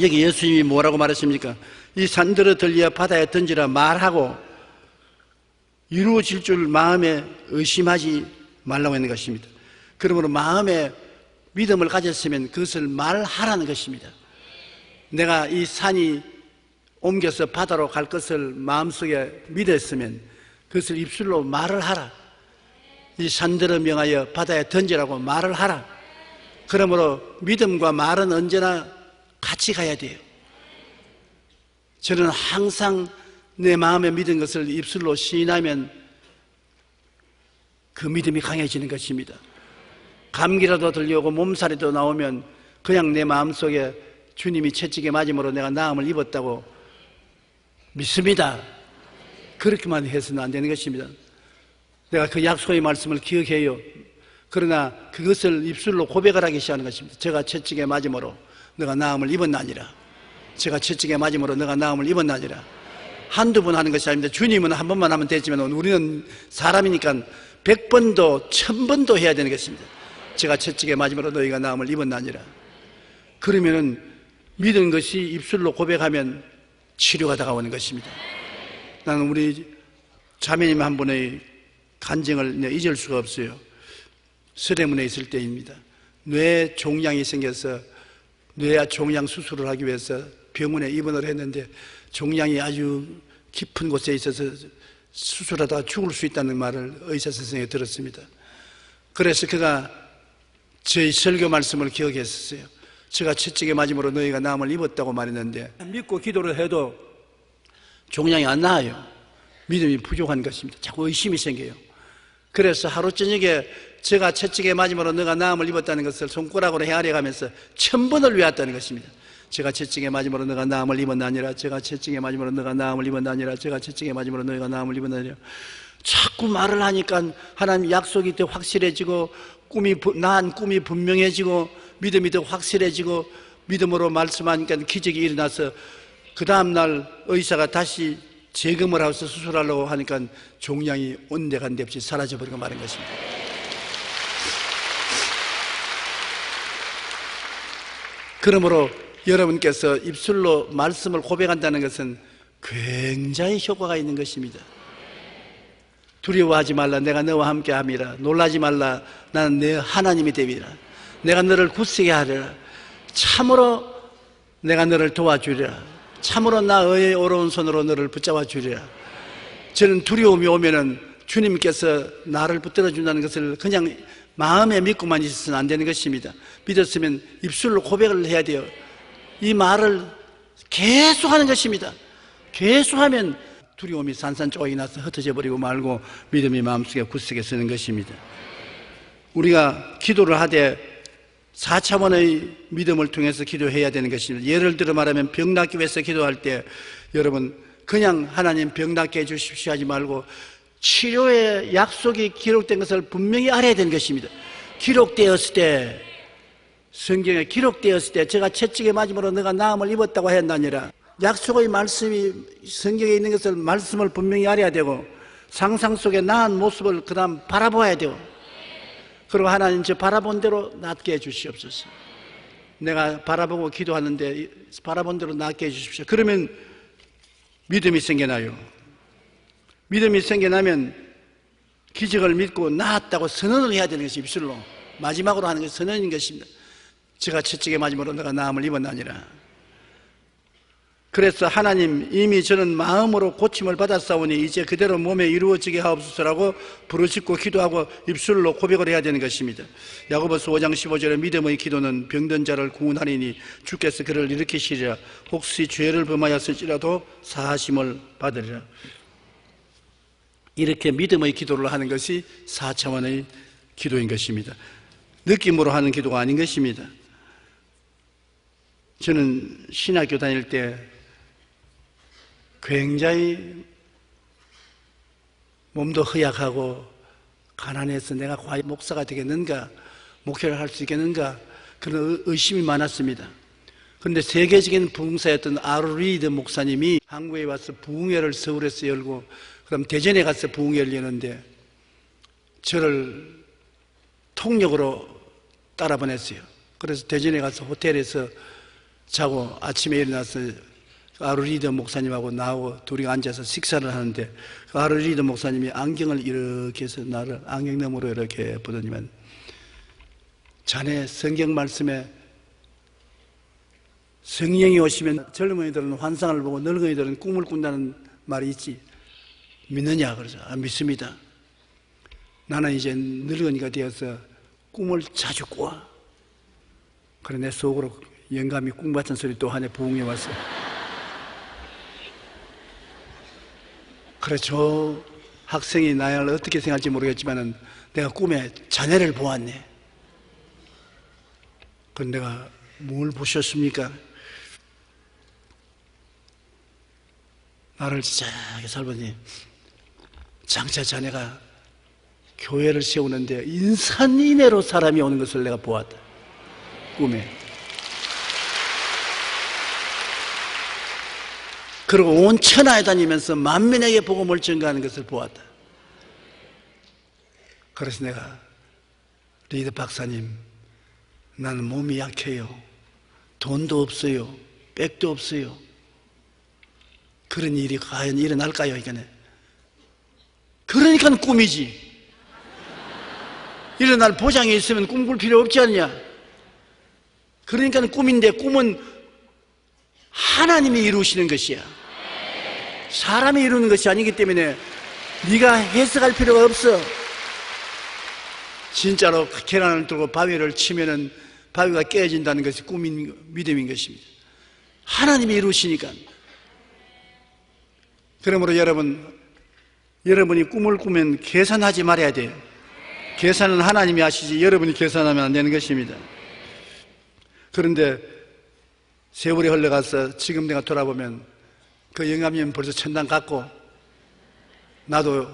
Speaker 2: 여기 예수님이 뭐라고 말했습니까? 이 산들어 들리어 바다에 던지라 말하고 이루어질 줄 마음에 의심하지 말라고 하는 것입니다. 그러므로 마음에 믿음을 가졌으면 그것을 말하라는 것입니다. 내가 이 산이 옮겨서 바다로 갈 것을 마음속에 믿었으면 그것을 입술로 말을 하라. 이 산들을 명하여 바다에 던지라고 말을 하라. 그러므로 믿음과 말은 언제나 같이 가야 돼요. 저는 항상 내 마음에 믿은 것을 입술로 시인하면 그 믿음이 강해지는 것입니다. 감기라도 들려오고 몸살이도 나오면 그냥 내 마음속에 주님이 채찍에 맞음으로 내가 나음을 입었다고 믿습니다. 그렇게만 해서는 안 되는 것입니다. 내가 그 약속의 말씀을 기억해요. 그러나 그것을 입술로 고백을 하기 시작하는 것입니다. 제가 채찍에 맞음으로 내가 나음을 입었나니라. 제가 채찍에 맞음으로 내가 나음을 입었나니라. 한두 번 하는 것이 아닙니다. 주님은 한 번만 하면 되지만 우리는 사람이니까 100번도 1000번도 해야 되는 것입니다. 제가 채찍에 맞음으로 너희가 나음을 입었나니라. 그러면은 믿은 것이 입술로 고백하면 치료가 다가오는 것입니다. 나는 우리 자매님 한 분의 간증을 잊을 수가 없어요. 서대문에 있을 때입니다. 뇌 종양이 생겨서 뇌 종양 수술을 하기 위해서 병원에 입원을 했는데 종양이 아주 깊은 곳에 있어서 수술하다가 죽을 수 있다는 말을 의사 선생님이 들었습니다. 그래서 그가 저희 설교 말씀을 기억했었어요. 제가 채찍에 맞음으로 너희가 나음을 입었다고 말했는데 믿고 기도를 해도 종양이 안 나아요. 믿음이 부족한 것입니다. 자꾸 의심이 생겨요. 그래서 하루 저녁에 제가 채찍에 맞음으로 너가 나음을 입었다는 것을 손가락으로 헤아려 가면서 1000번을 외웠다는 것입니다. 제가 채찍에 맞음으로 너가 나음을 입었나니라. 제가 채찍에 맞음으로 너가 나음을 입었나니라. 제가 채찍에 맞음으로 너희가 나음을 입었나니라. 자꾸 말을 하니까 하나님 약속이 더 확실해지고 나은 꿈이 분명해지고 믿음이 더 확실해지고 믿음으로 말씀하니까 기적이 일어나서 그 다음날 의사가 다시 재검을 하고서 수술하려고 하니까 종양이 온데간데 없이 사라져버리고 마는 것입니다. 그러므로 여러분께서 입술로 말씀을 고백한다는 것은 굉장히 효과가 있는 것입니다. 두려워하지 말라. 내가 너와 함께 함이라. 놀라지 말라. 나는 내 하나님이 되리라. 내가 너를 굳세게 하리라. 참으로 내가 너를 도와주리라. 참으로 나의 어려운 손으로 너를 붙잡아 주리라. 저는 두려움이 오면은 주님께서 나를 붙들어 준다는 것을 그냥 마음에 믿고만 있어서는 안 되는 것입니다. 믿었으면 입술로 고백을 해야 돼요. 이 말을 계속 하는 것입니다. 계속하면 두려움이 산산조각이 나서 흩어져 버리고 말고 믿음이 마음속에 굳세게 서는 것입니다. 우리가 기도를 하되 4차원의 믿음을 통해서 기도해야 되는 것입니다. 예를 들어 말하면 병 낫기 위해서 기도할 때 여러분 그냥 하나님 병 낫게 해주십시오 하지 말고 치료의 약속이 기록된 것을 분명히 알아야 되는 것입니다. 기록되었을 때 성경에 기록되었을 때 제가 채찍에 맞음으로 너가 나음을 입었다고 했나니라. 약속의 말씀이 성경에 있는 것을 말씀을 분명히 알아야 되고 상상 속에 나은 모습을 그 다음 바라보아야 되고 그리고 하나님 저 바라본 대로 낫게 해주시옵소서. 내가 바라보고 기도하는데 바라본 대로 낫게 해주십시오. 그러면 믿음이 생겨나요. 믿음이 생겨나면 기적을 믿고 나았다고 선언을 해야 되는 것이 입술로. 마지막으로 하는 것이 선언인 것입니다. 제가 채찍에 맞음으로 내가 나음을 입었나니라. 그래서 하나님, 이미 저는 마음으로 고침을 받았사오니 이제 그대로 몸에 이루어지게 하옵소서라고 부르짖고 기도하고 입술로 고백을 해야 되는 것입니다. 야고보서 5장 15절에 믿음의 기도는 병든 자를 구원하리니 주께서 그를 일으키시리라. 혹시 죄를 범하였을지라도 사하심을 받으리라. 이렇게 믿음의 기도를 하는 것이 4차원의 기도인 것입니다. 느낌으로 하는 기도가 아닌 것입니다. 저는 신학교 다닐 때 굉장히 몸도 허약하고 가난해서 내가 과연 목사가 되겠는가, 목회를 할 수 있겠는가, 그런 의심이 많았습니다. 그런데 세계적인 부흥사였던 아로 리드 목사님이 한국에 와서 부흥회를 서울에서 열고 그다음 대전에 가서 부흥회를 여는데 저를 통역으로 따라 보냈어요. 그래서 대전에 가서 호텔에서 자고 아침에 일어나서 아로 리드 목사님하고 나하고 둘이 앉아서 식사를 하는데 아로 리드 목사님이 안경을 이렇게 해서 나를 안경 너머로 이렇게 보더니만, 자네 성경 말씀에 성령이 오시면 젊은이들은 환상을 보고 늙은이들은 꿈을 꾼다는 말이 있지, 믿느냐? 그래서 믿습니다. 나는 이제 늙은이가 되어서 꿈을 자주 꿔. 그래 내 속으로 영감이 꿈 같은 소리 또 하네. 부흥에 와서. 그래 저 학생이 나를 어떻게 생각할지 모르겠지만은 내가 꿈에 자네를 보았네. 그럼 내가 뭘 보셨습니까? 나를 진짜하게 살보니 장차 자네가 교회를 세우는데 인산인해로 사람이 오는 것을 내가 보았다. 꿈에. 그리고 온 천하에 다니면서 만민에게 복음을 전가하는 것을 보았다. 그래서 내가, 리드 박사님, 나는 몸이 약해요. 돈도 없어요. 백도 없어요. 그런 일이 과연 일어날까요? 이거는. 그러니까 꿈이지. 일어날 보장이 있으면 꿈꿀 필요 없지 않냐? 그러니까 꿈인데, 꿈은 하나님이 이루시는 것이야. 사람이 이루는 것이 아니기 때문에 네가 해석할 필요가 없어. 진짜로 계란을 들고 바위를 치면은 바위가 깨진다는 것이 꿈인, 믿음인 것입니다. 하나님이 이루시니까. 그러므로 여러분이 꿈을 꾸면 계산하지 말아야 돼요. 계산은 하나님이 하시지 여러분이 계산하면 안 되는 것입니다. 그런데 세월이 흘러가서 지금 내가 돌아보면 그 영감님 벌써 천당 갔고, 나도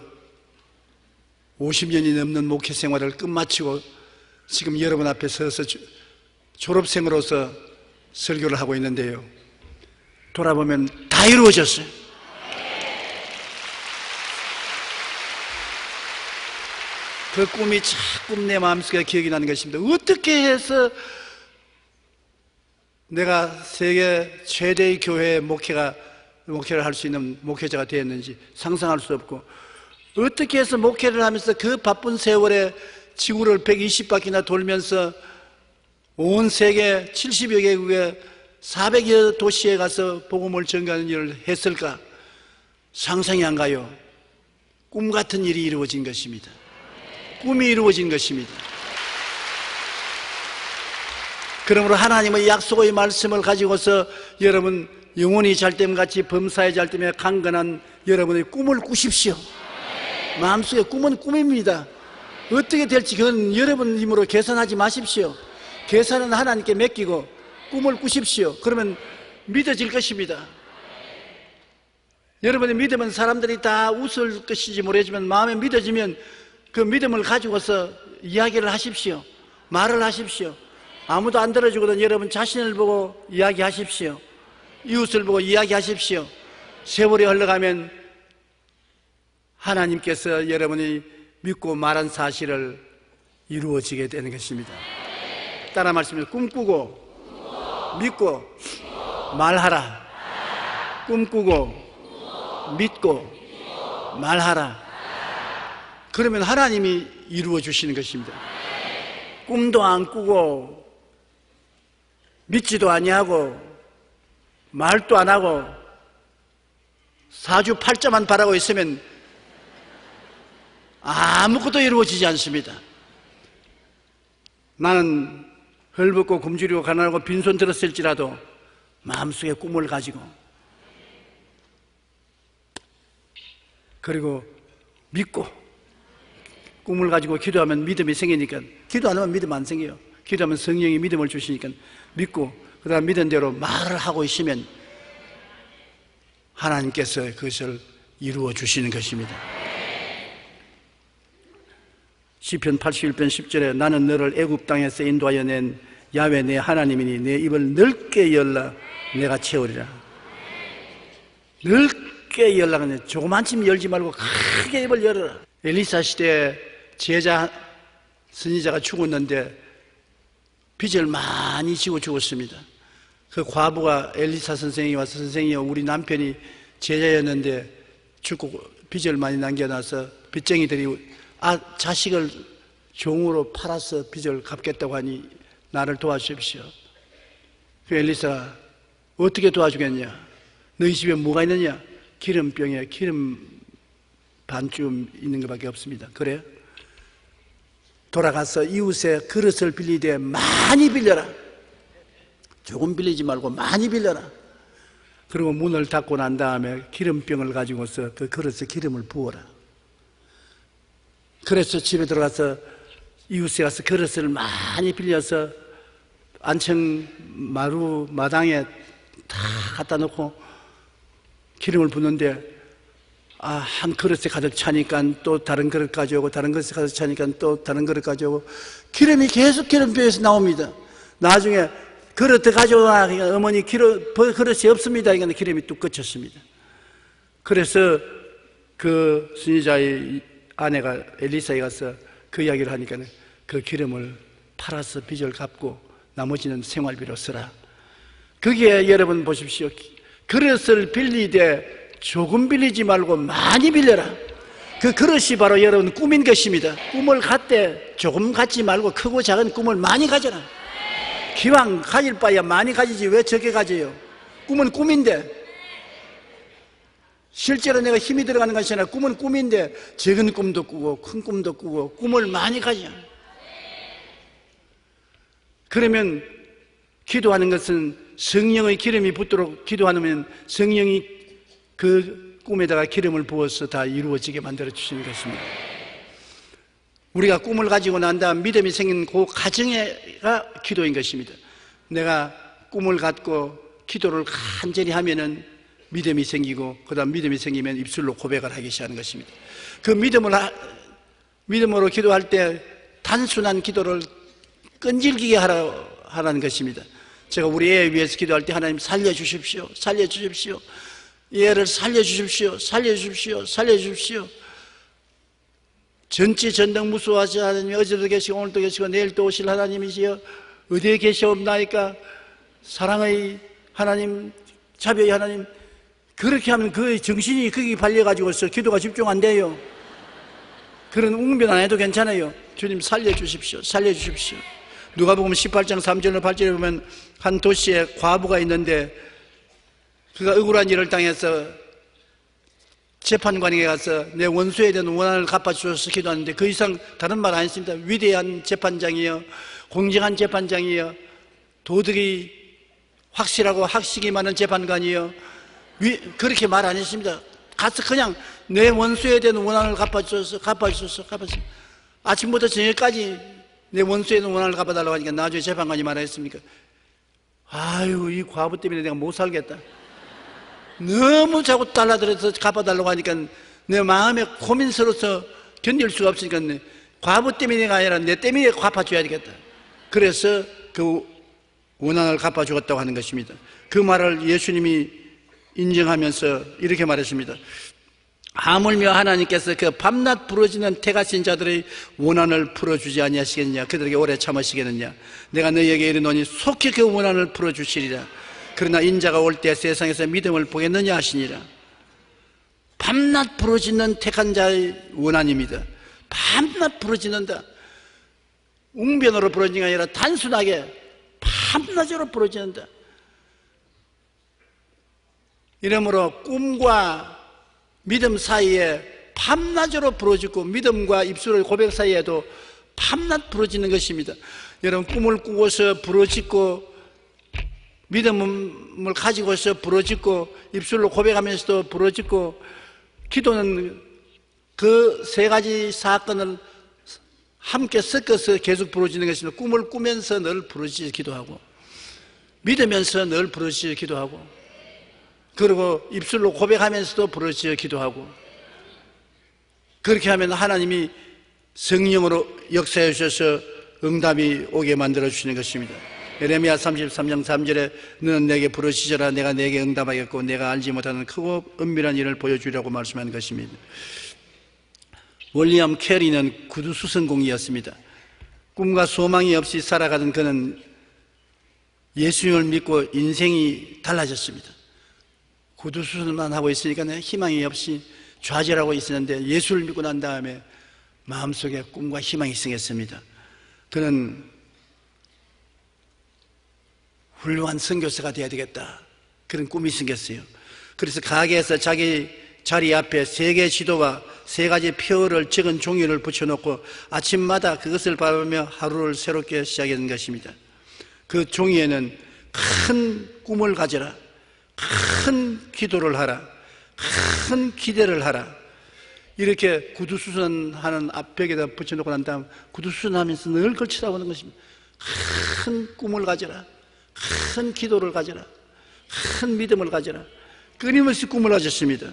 Speaker 2: 50년이 넘는 목회 생활을 끝마치고 지금 여러분 앞에 서서 졸업생으로서 설교를 하고 있는데요, 돌아보면 다 이루어졌어요. 그 꿈이 자꾸 내 마음속에 기억이 나는 것입니다. 어떻게 해서 내가 세계 최대의 교회의 목회를 할 수 있는 목회자가 되었는지 상상할 수 없고, 어떻게 해서 목회를 하면서 그 바쁜 세월에 지구를 120바퀴나 돌면서 온 세계 70여 개국에 400여 도시에 가서 복음을 전가하는 일을 했을까? 상상이 안 가요. 꿈 같은 일이 이루어진 것입니다. 꿈이 이루어진 것입니다. 그러므로 하나님의 약속의 말씀을 가지고서 여러분 영혼이 잘됨같이 범사에 잘됨에 강건한 여러분의 꿈을 꾸십시오. 마음속에 꿈은 꿈입니다. 어떻게 될지 그건 여러분 힘으로 계산하지 마십시오. 계산은 하나님께 맡기고 꿈을 꾸십시오. 그러면 믿어질 것입니다. 여러분의 믿음은 사람들이 다 웃을 것인지 모르겠지만 마음에 믿어지면 그 믿음을 가지고서 이야기를 하십시오. 말을 하십시오. 아무도 안 들어주거든 여러분 자신을 보고 이야기하십시오. 이웃을 보고 이야기하십시오. 세월이 흘러가면 하나님께서 여러분이 믿고 말한 사실을 이루어지게 되는 것입니다. 따라 말씀해. 꿈꾸고 믿고 말하라. 꿈꾸고 믿고 말하라. 그러면 하나님이 이루어 주시는 것입니다. 꿈도 안 꾸고 믿지도 아니하고 말도 안 하고 사주팔자만 바라고 있으면 아무것도 이루어지지 않습니다. 나는 헐벗고 굶주리고 가난하고 빈손 들었을지라도 마음속에 꿈을 가지고 그리고 믿고 꿈을 가지고 기도하면 믿음이 생기니까, 기도 안 하면 믿음 안 생겨요. 기도하면 성령이 믿음을 주시니까 믿고 그 다음 믿은 대로 말을 하고 있으면 하나님께서 그것을 이루어 주시는 것입니다. 시편 81편 10절에 나는 너를 애굽 땅에서 인도하여 낸 야훼 내 하나님이니 내 입을 넓게 열라 내가 채우리라. 넓게 열라. 그냥 조그만침 열지 말고 크게 입을 열어라. 엘리사 시대에 제자 선지자가 죽었는데 빚을 많이 지고 죽었습니다. 그 과부가 엘리사 선생이 와서 선생이요, 우리 남편이 제자였는데 죽고 빚을 많이 남겨놔서 빚쟁이들이 자식을 종으로 팔아서 빚을 갚겠다고 하니 나를 도와주십시오. 그 엘리사가 어떻게 도와주겠냐? 너희 집에 뭐가 있느냐? 기름병에 기름 반쯤 있는 것밖에 없습니다. 그래요? 돌아가서 이웃의 그릇을 빌리되 많이 빌려라. 조금 빌리지 말고 많이 빌려라. 그리고 문을 닫고 난 다음에 기름병을 가지고서 그 그릇에 기름을 부어라. 그래서 집에 들어가서 이웃에 가서 그릇을 많이 빌려서 안청 마루 마당에 다 갖다 놓고 기름을 붓는데 한 그릇에 가득 차니까 또 다른 그릇 가져오고 다른 그릇에 가득 차니까 또 다른 그릇 가져오고 기름이 계속 기름병에서 나옵니다. 나중에 그릇 더 가져오라. 그러니까 어머니 그릇이 없습니다. 그러니까 기름이 뚝 끊겼습니다. 그래서 그 선지자의 아내가 엘리사에 가서 그 이야기를 하니까 그 기름을 팔아서 빚을 갚고 나머지는 생활비로 쓰라. 거기에 여러분 보십시오. 그릇을 빌리되 조금 빌리지 말고 많이 빌려라. 그 그릇이 바로 여러분 꿈인 것입니다. 꿈을 갖되 조금 갖지 말고 크고 작은 꿈을 많이 가져라. 기왕 가질 바야 많이 가지지 왜 적게 가져요? 꿈은 꿈인데. 실제로 내가 힘이 들어가는 것이 아니라 꿈은 꿈인데 작은 꿈도 꾸고 큰 꿈도 꾸고 꿈을 많이 가져. 그러면 기도하는 것은 성령의 기름이 붙도록 기도하면 성령이 그 꿈에다가 기름을 부어서 다 이루어지게 만들어 주시는 것입니다. 우리가 꿈을 가지고 난 다음 믿음이 생긴 그 과정가 기도인 것입니다. 내가 꿈을 갖고 기도를 간절히 하면은 믿음이 생기고 그 다음 믿음이 생기면 입술로 고백을 하기 시작하는 것입니다. 그 믿음으로 기도할 때 단순한 기도를 끈질기게 하라는 것입니다. 제가 우리 애 위해서 기도할 때 하나님 살려주십시오. 살려주십시오. 얘를 살려주십시오. 살려주십시오. 살려주십시오. 전지전능 무수하시 하나님이 어제도 계시고 오늘도 계시고 내일도 오실 하나님이시여 어디에 계시옵나이까. 사랑의 하나님, 자비의 하나님. 그렇게 하면 그 정신이 거기 발려가지고서 기도가 집중 안 돼요. 그런 웅변 안 해도 괜찮아요. 주님 살려주십시오. 살려주십시오. 누가복음 18장 3절로 8절에 보면 한 도시에 과부가 있는데 그가 억울한 일을 당해서 재판관에게 가서 내 원수에 대한 원한을 갚아주셔서 기도하는데 그 이상 다른 말 안 했습니다. 위대한 재판장이여, 공정한 재판장이여, 도덕이 확실하고 학식이 많은 재판관이여, 그렇게 말 안 했습니다. 가서 그냥 내 원수에 대한 원한을 갚아주셔서 아침부터 저녁까지 내 원수에 대한 원한을 갚아달라고 하니까 나중에 재판관이 말했습니까? 아유, 이 과부 때문에 내가 못 살겠다. 너무 자꾸 달라들어서 갚아달라고 하니까 내 마음에 고민스러워서 견딜 수가 없으니까 과부 때문에가 아니라 내 때문에 갚아줘야 되겠다. 그래서 그 원한을 갚아주었다고 하는 것입니다. 그 말을 예수님이 인정하면서 이렇게 말했습니다. 하물며 하나님께서 그 밤낮 부러지는 태가신 자들의 원한을 풀어주지 아니하시겠느냐. 그들에게 오래 참으시겠느냐. 내가 너희에게 이르노니 속히 그 원한을 풀어주시리라. 그러나 인자가 올 때 세상에서 믿음을 보겠느냐 하시니라. 밤낮 부러지는 택한 자의 원한입니다. 밤낮 부러지는다. 웅변으로 부러지는 게 아니라 단순하게 밤낮으로 부러지는다. 이러므로 꿈과 믿음 사이에 밤낮으로 부러지고 믿음과 입술의 고백 사이에도 밤낮 부러지는 것입니다. 여러분, 꿈을 꾸고서 부러지고 믿음을 가지고서 부러지고 입술로 고백하면서도 부러지고, 기도는 그 세 가지 사건을 함께 섞어서 계속 부러지는 것입니다. 꿈을 꾸면서 늘 부러지게 기도하고, 믿으면서 늘 부러지게 기도하고, 그리고 입술로 고백하면서도 부러지게 기도하고, 그렇게 하면 하나님이 성령으로 역사해 주셔서 응답이 오게 만들어 주시는 것입니다. 예레미야 33장 3절에 너는 내게 부르짖어라 내가 내게 응답하겠고 내가 알지 못하는 크고 은밀한 일을 보여주려고 말씀한 것입니다. 윌리엄 캐리는 구두수선공이었습니다. 꿈과 소망이 없이 살아가던 그는 예수님을 믿고 인생이 달라졌습니다. 구두수선만 하고 있으니까 희망이 없이 좌절하고 있었는데 예수를 믿고 난 다음에 마음속에 꿈과 희망이 생겼습니다. 그는 훌륭한 선교사가 되어야 되겠다, 그런 꿈이 생겼어요. 그래서 가게에서 자기 자리 앞에 세 개의 지도와 세 가지 표를 적은 종이를 붙여놓고 아침마다 그것을 바라보며 하루를 새롭게 시작하는 것입니다. 그 종이에는 큰 꿈을 가져라, 큰 기도를 하라, 큰 기대를 하라, 이렇게 구두수선하는 앞벽에다 붙여놓고 난 다음 구두수선하면서 늘 걸쳐다보는 것입니다. 큰 꿈을 가져라, 큰 기도를 가져라, 큰 믿음을 가져라. 끊임없이 꿈을 가졌습니다.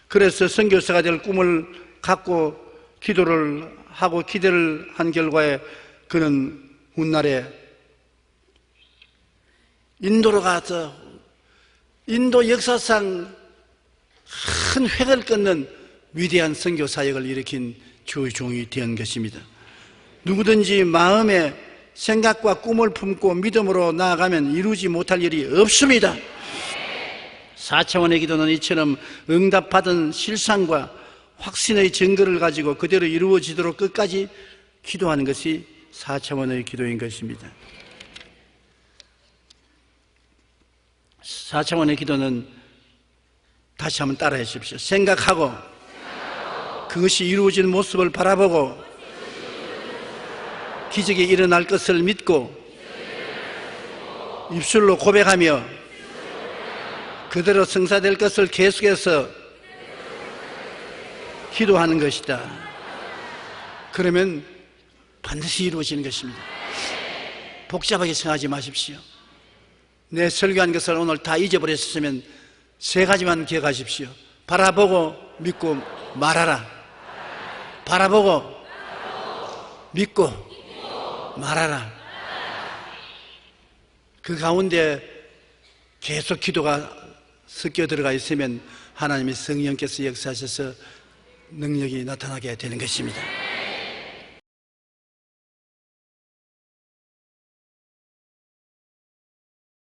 Speaker 2: 그래서 선교사가 될 꿈을 갖고 기도를 하고 기대를 한 결과에 그는 훗날에 인도로 가서 인도 역사상 큰 획을 끊는 위대한 선교 사역을 일으킨 주의 종이 된 것입니다. 누구든지 마음에 생각과 꿈을 품고 믿음으로 나아가면 이루지 못할 일이 없습니다. 4차원의 기도는 이처럼 응답받은 실상과 확신의 증거를 가지고 그대로 이루어지도록 끝까지 기도하는 것이 4차원의 기도인 것입니다. 4차원의 기도는 다시 한번 따라해 주십시오. 생각하고 그것이 이루어지는 모습을 바라보고 기적이 일어날 것을 믿고 입술로 고백하며 그대로 성사될 것을 계속해서 기도하는 것이다. 그러면 반드시 이루어지는 것입니다. 복잡하게 생각하지 마십시오. 내 설교한 것을 오늘 다 잊어버렸으면 세 가지만 기억하십시오. 바라보고 믿고 말하라. 바라보고 믿고 말하라. 그 가운데 계속 기도가 섞여 들어가 있으면 하나님의 성령께서 역사하셔서 능력이 나타나게 되는 것입니다.